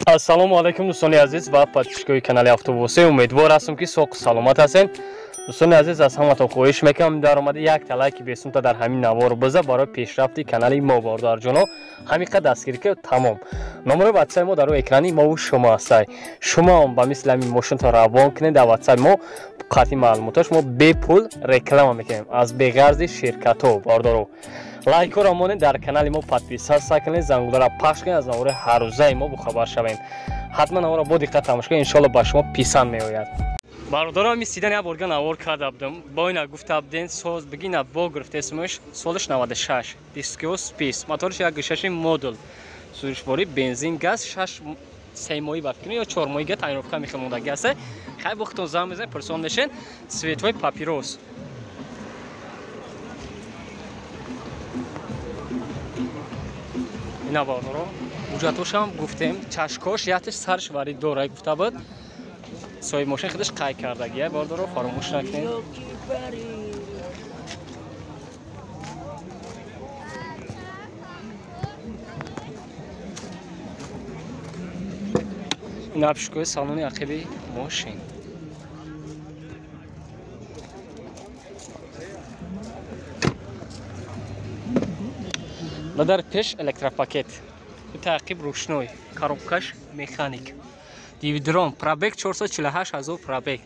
Assalomu alaykum do'stoni aziz va podpishkoyi kanali Avtobusi. Umidvor هستم که sog' salomat هستین. دوستان عزیز از همتون خواهش میکنم در آمده یک لایک بیستون تا در همین نوار بزه برای پیشرفت کانال ما باردار جانو همینقدر دستگیری که تمام نمره واتساپ ما در اکرانی ما و شما هستای شما هم با مثل همین ماشین تا روان کنید در واتساپ ما قطعی معلوماتش ما بی پول رکلام میکنیم از بغرض شرکت ها باردارو لایک ها را مانید در کانال ما подписаться کنید زنگوله را پخش کنید از نوار هر روزه ما بخبر شویم حتما نوار با دقت تماشا کنید ان شاء الله با شما پسند میآید. برادرم می سیدن یا برگن آور کرده بودم با اینا گفته بودن ساز بگین با گرفته اسمش سالش 96 دیسکو سپیس موتورش یک گشش مدل سوزشواری بنزین گاز 6 3 ماهی وقت کنی یا 4 ماهی تعریف کنم میخوام اون گاسه خیلی وقتون زمان بزنید پرسون نشین سویتوی پاپیروس اینا برادرم وجاتوش هم گفتم چشکاش یاتش سرش واری دوره گفته بود صاحب ماشین خودش قای کردگیه باردارو فراموش نکنید. این پیشگاه سالن عقبی ماشین و در پیش الکتروپاکت به تعقیب روشنوی کاروبکش مکانیک دیویدرام پرابک 448,000 پرابک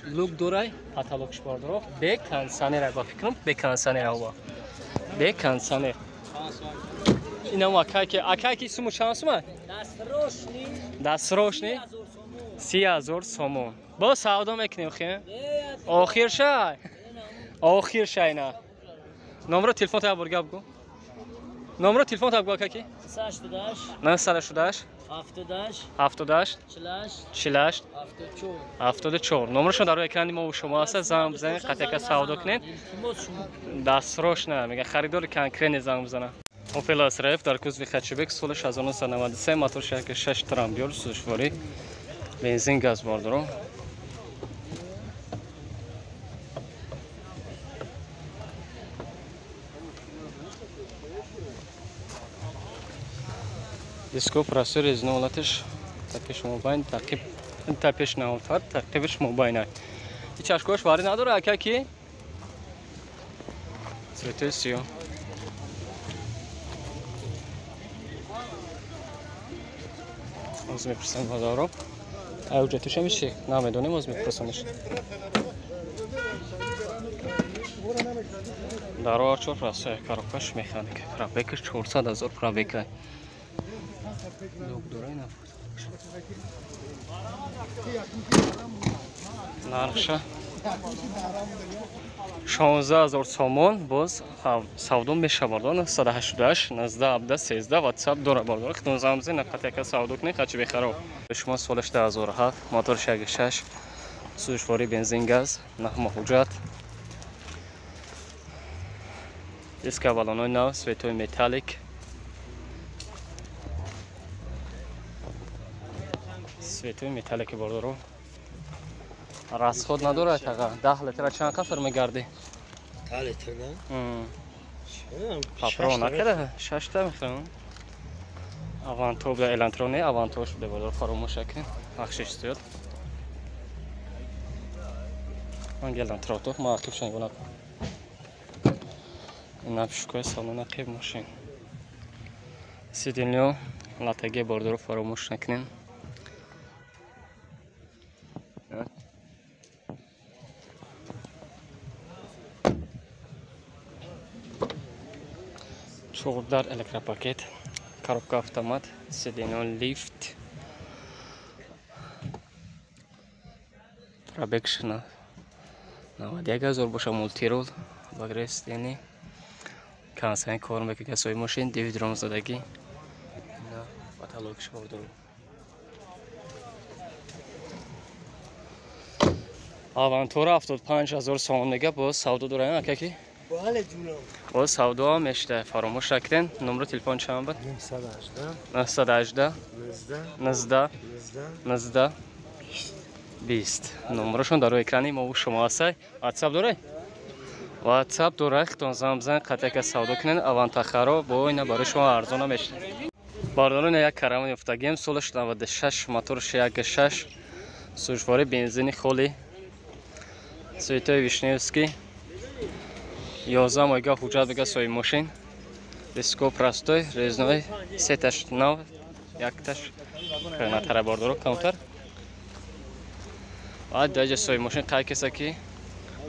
لوک دورای پاتالوکش باردارو به کانسانر با فکرم به کانسانر هوا به کانسانر اینا اکاکی سومو شانس ما دست روشنی 30,000 سومون با سودا میکنیم خیر آخر شای نه نمره تلفن تا برگا بگو نمره تلفن تا بگو اکاکی 918 78 48 74 نمرشون در روی اکران ما و شما هست زنگ بزنید قطعه که سودا کنید دست روش نه میگه خریدار کنکرین زنگ بزنه اوپل اسرایف در کوزوی خچبک سالش 1993 موتور شرکت 6 ترامبیور سوزشواری بنزین گاز باردارو دیسکو پراسور از نولاتش تاپیش موبایل تاکیب تاپیش نولات تاکیبش موبایل هیچ اشکاش وارد نداره اکاکی سویتسیو از میپرسم بازارو اوجتش میشه نمیدونیم از میپرسمش درو چور پراسور کاروکش مکانیک پرابکش 400,000 پرابک لوک دورای نرخشه 16,000 سومون باز سودا میشه باردار 188 19 13 واتساپ دوره باردار خدمت زمزه نقطه که سودا کنید خچ بخرو شما سالش 2007 موتور 6 سوزشواری بنزین گاز نحمه حجت دیسک بالانوی نو سویتوی متالیک سویتوی متالیک باردارو راست خود نداره تقا 10 لیتر چند کفر میگردی 10 لیتر نه پاپرو نکرده 6 تا میخوام اوانتو به الانترونه اوانتوش بده بالا فراموش کنید بخشش زیاد من گلن تراتو ما عقب شنگ بنا این پیشگاه سالن عقب ماشین سیدینیو لاتگی باردارو فراموش نکنید چوبدار الکتروپاکت коробка автомат سیدینو لیفت پرابکشن 91,000 باشه مولتی رول باگرست یعنی کانسان کار میکنه که سوی ماشین دیوید رام زدگی نه پاتالوکش باردارو آوانتور 75,000 سومون میگه باز سودا داره نه اکاکی بله جونم باز سودا هم اشته فراموش نکنین نمره تلفن چند بود 918 19 20 نمرشون در روی اکرانی ما و شما هست واتساپ داره خدمت زنگ بزنید قطعه که سودا کنین اوانتا خراب با اینا برای شما ارزان میشه Бардорон як карамон ёфтагем солаш 96 моторш 1.6 сушвори бензини холи Цветой Вишневский 11 майга ҳуҷҷат бега сои мошин диско простой резной сеташ нав якташ натара бардоро каунтар баъд даҷа сои мошин қай кеса ки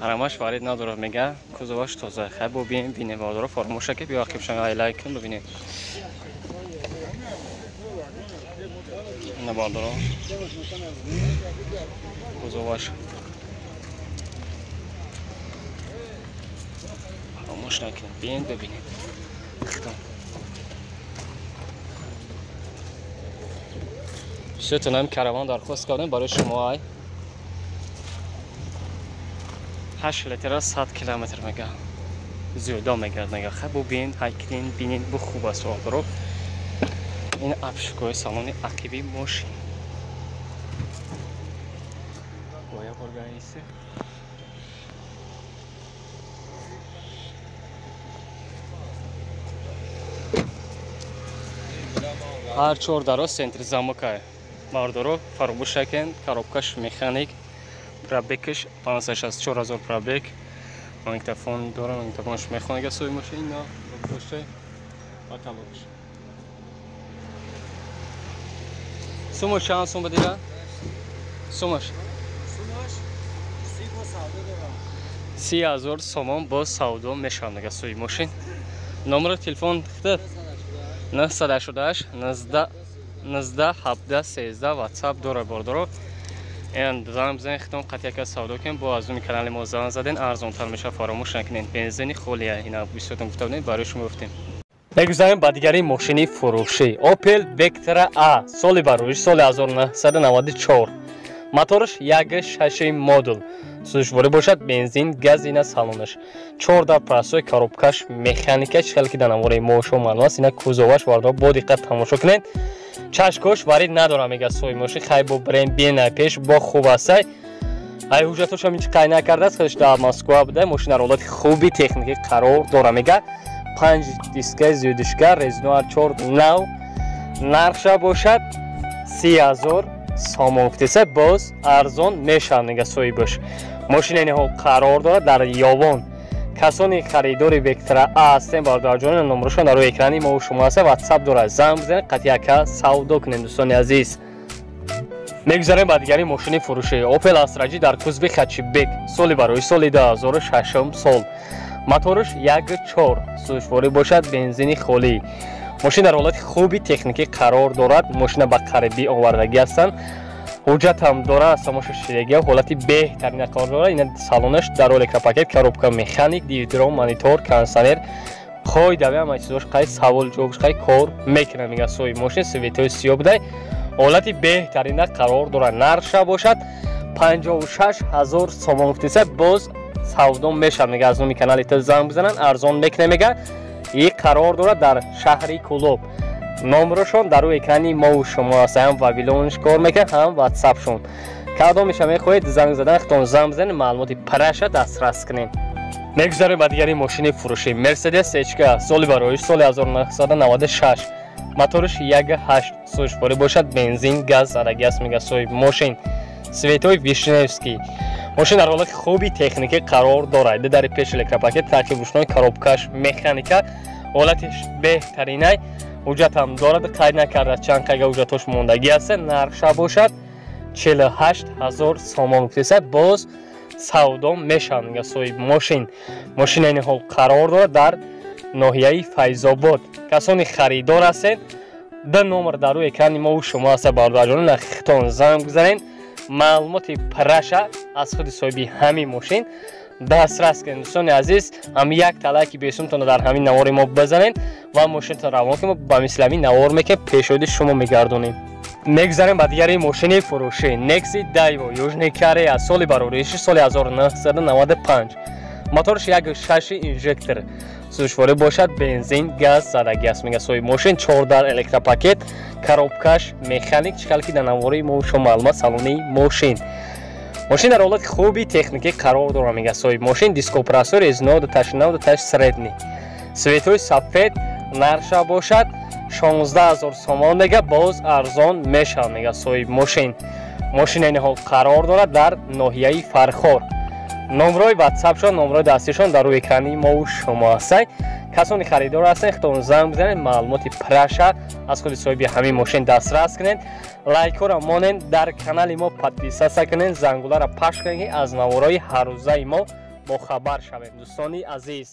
арамаш варид надорад мега кузоваш тоза хай бо бинем бардоро фармоша ки биоқиб шанга айлайкун бибинем ина бардоро кузоваш фармош накунем бин бибинем бисёртонам караван дархост кардем барои шумо ай 8 литр 100 километр мега зиёда мегирад мега хай бубин ҳайкидин бинин бу хуб аст бардоро ин абшикои салони ақиби мошин боя органиси ҳар чор дароз центри замокае бардоро фаромӯш накунед коробкаш механик пробегаш 564 000 пробег магнитофон дорам магнитофонш мехонага сои мошин на боштай каталогш сумаш чанд сум бадига сумаш 30,000 сомон бо савдо мешавнага сои мошин номери телефон хитад 988 19 17 13 ватсап дора бардоро ин занг бизанед хитон қатъяка савдо кунед бо аз уни канали мо занг заден арзонтар меша фаромӯш накунед бензини холия ина бисёртон гуфта будем барои шумо гуфтем мегузарем ба дигари мошини фурӯшӣ Opel Vectra A соли бароиш соли 1994 моторш 1.6 модул сӯзишворӣ бошад бензин газ ина салонаш 14 прасои коробкаш механика чихел ки дар навораи мо шумо маълум аст ина кузоваш вардо бо диққат тамошо кунед чашкош варид надора мега сои мошин хай бо брем бинай пеш бо хуб астай ай ҳуҷҷатош ҳам инчи қай накардааст худаш дар Москва буда мошин дар ҳолати хуби техникӣ қарор дора мега 5 диска зиёдишка резино 4 нав нархша бошад 30,000 сомон гуфтеса боз арзон мешавад мега сои бош мошина ин ҳол қарор дорад дар ёвон касони харидори Vectra A ҳастем бардоҷон номерашон дар рӯи экрани мо шумо аст ватсап дорад занг бизанед қатъяка савдо кунед дӯстони азиз мегузарем ба дигари мошини фурӯшӣ Opel Astra G дар кузби хатчбек соли барои соли 2006 сол моторш 1.4 сӯзишворӣ бошад бензини холӣ мошин дар ҳолати хуби техникӣ қарор дорад мошина ба қарибӣ овардагӣ ҳастанд ҳуҷҷат ҳам дорад тамошо шидагӣ ҳолати беҳтарина кор дорад ин салонаш дар электропакет коробка механик DVD-rom монитор кондитсионер қоидави ҳама чизош қай савол ҷавобш қай кор мекунад мега сои мошин светои сиёҳ будай ҳолати беҳтарина қарор дорад нархша бошад 56,000 сомон гуфтеса боз савдо мешавад мега аз номи канали то занг бизананд арзон мекунад мега ин қарор дорад дар шаҳри Кӯлоб номерашон дар рӯи экрани мо шумо аст ҳам вавилонш кор мекунад ҳам ватсапшон кадом меша мехоҳед занг задан хитон занг бизанед маълумоти параша дастрас кунед мегузарем ба дигари мошини фурӯшӣ Mercedes HK соли бароиш соли 1996 моторш 1.8 сӯзишворӣ бошад бензин газ задагӣ аст мега сои мошин Цветой Вишневский мошин дар ҳолати хуби техникӣ қарор дорад дари пеш электропакет таркибушнои коробкаш механика ҳолатиш беҳтаринай ҳуҷҷат ҳам дорад қайд накарда чанд қайга ҳуҷҷатош мондагӣ аст нархша бошад 48,000 сомон гуфтеса боз савдо мешавад мега сои мошин мошина ин ҳол қарор дорад дар ноҳияи Файзобод касони харидор ҳастед ду номер дар рӯи экрани мо шумо аст бардоҷон нахитон занг бизанед маълумоти праша аз худи соҳиби ҳамин мошин дастрас кунед дӯстони азиз ҳам як талайки бесумтон дар ҳамин навори мо бизанед ва мошинтон равон ки мо ба мисли ҳамин навор мекунем пешоҳоди шумо мегардонем мегузарем ба дигари мошини фурӯшӣ Nexi Daiwo Южни Корея соли бароиши соли 1995 моторш 1.6 инжектор сӯзишворӣ бошад бензин газ задагӣ аст мега сои мошин 14 электропакет коробкаш механик чихел ки дар навори мо шумо маълум аст салони мошин мошин дар ҳолати хуби техникӣ қарор дорад мега сои мошин дископросор резино 2.9 2.3 средний светои сафед нарша бошад 16000 сомон мега боз арзон мешавад мега соҳиб мошин. Мошина ин ҳол қарор дорад дар ноҳияи Фархор. номрои ватсапшон, номрои дастишон дар рӯи экрани мо шумо ҳастанд. касони харидор ҳастанд худтон занг бизанед, маълумоти праша аз худи соҳиби ҳамин мошин дастрас кунед. лайкҳоро монед, дар канали мо подписатсия кунед, зангуларо паш кунед ки аз навораи ҳаррӯзаи мо бохабар шавед. дӯстони азиз,